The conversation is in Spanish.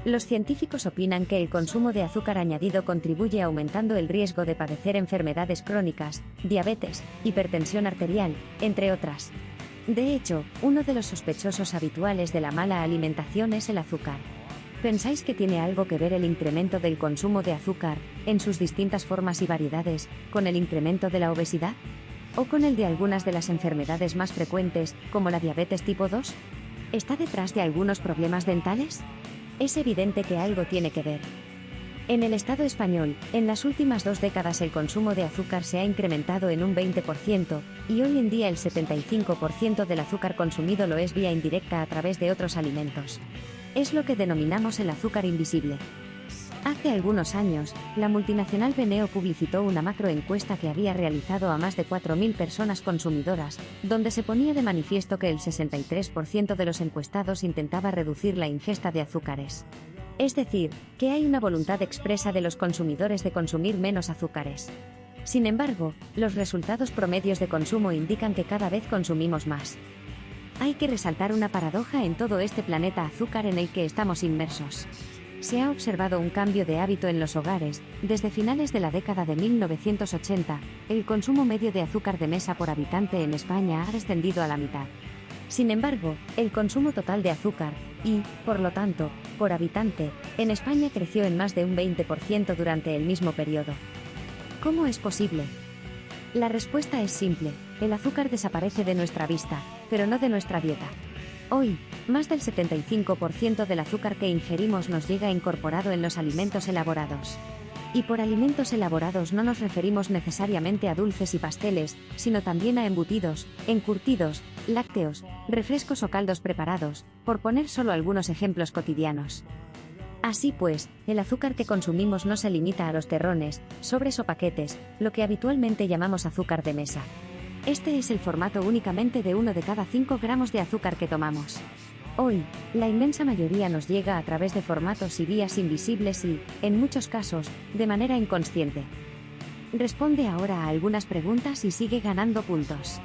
Los científicos opinan que el consumo de azúcar añadido contribuye aumentando el riesgo de padecer enfermedades crónicas, diabetes, hipertensión arterial, entre otras. De hecho, uno de los sospechosos habituales de la mala alimentación es el azúcar. ¿Pensáis que tiene algo que ver el incremento del consumo de azúcar, en sus distintas formas y variedades, con el incremento de la obesidad? ¿O con el de algunas de las enfermedades más frecuentes, como la diabetes tipo 2? ¿Está detrás de algunos problemas dentales? Es evidente que algo tiene que ver. En el Estado español, en las últimas 2 décadas el consumo de azúcar se ha incrementado en un 20%, y hoy en día el 75% del azúcar consumido lo es vía indirecta a través de otros alimentos. Es lo que denominamos el azúcar invisible. Hace algunos años, la multinacional Beneo publicitó una macroencuesta que había realizado a más de 4.000 personas consumidoras, donde se ponía de manifiesto que el 63% de los encuestados intentaba reducir la ingesta de azúcares. Es decir, que hay una voluntad expresa de los consumidores de consumir menos azúcares. Sin embargo, los resultados promedios de consumo indican que cada vez consumimos más. Hay que resaltar una paradoja en todo este planeta azúcar en el que estamos inmersos. Se ha observado un cambio de hábito en los hogares. Desde finales de la década de 1980, el consumo medio de azúcar de mesa por habitante en España ha descendido a la mitad. Sin embargo, el consumo total de azúcar, y, por lo tanto, por habitante, en España creció en más de un 20% durante el mismo periodo. ¿Cómo es posible? La respuesta es simple: el azúcar desaparece de nuestra vista, pero no de nuestra dieta. Hoy, más del 75% del azúcar que ingerimos nos llega incorporado en los alimentos elaborados. Y por alimentos elaborados no nos referimos necesariamente a dulces y pasteles, sino también a embutidos, encurtidos, lácteos, refrescos o caldos preparados, por poner solo algunos ejemplos cotidianos. Así pues, el azúcar que consumimos no se limita a los terrones, sobres o paquetes, lo que habitualmente llamamos azúcar de mesa. Este es el formato únicamente de 1 de cada 5 gramos de azúcar que tomamos. Hoy, la inmensa mayoría nos llega a través de formatos y vías invisibles y, en muchos casos, de manera inconsciente. Responde ahora a algunas preguntas y sigue ganando puntos.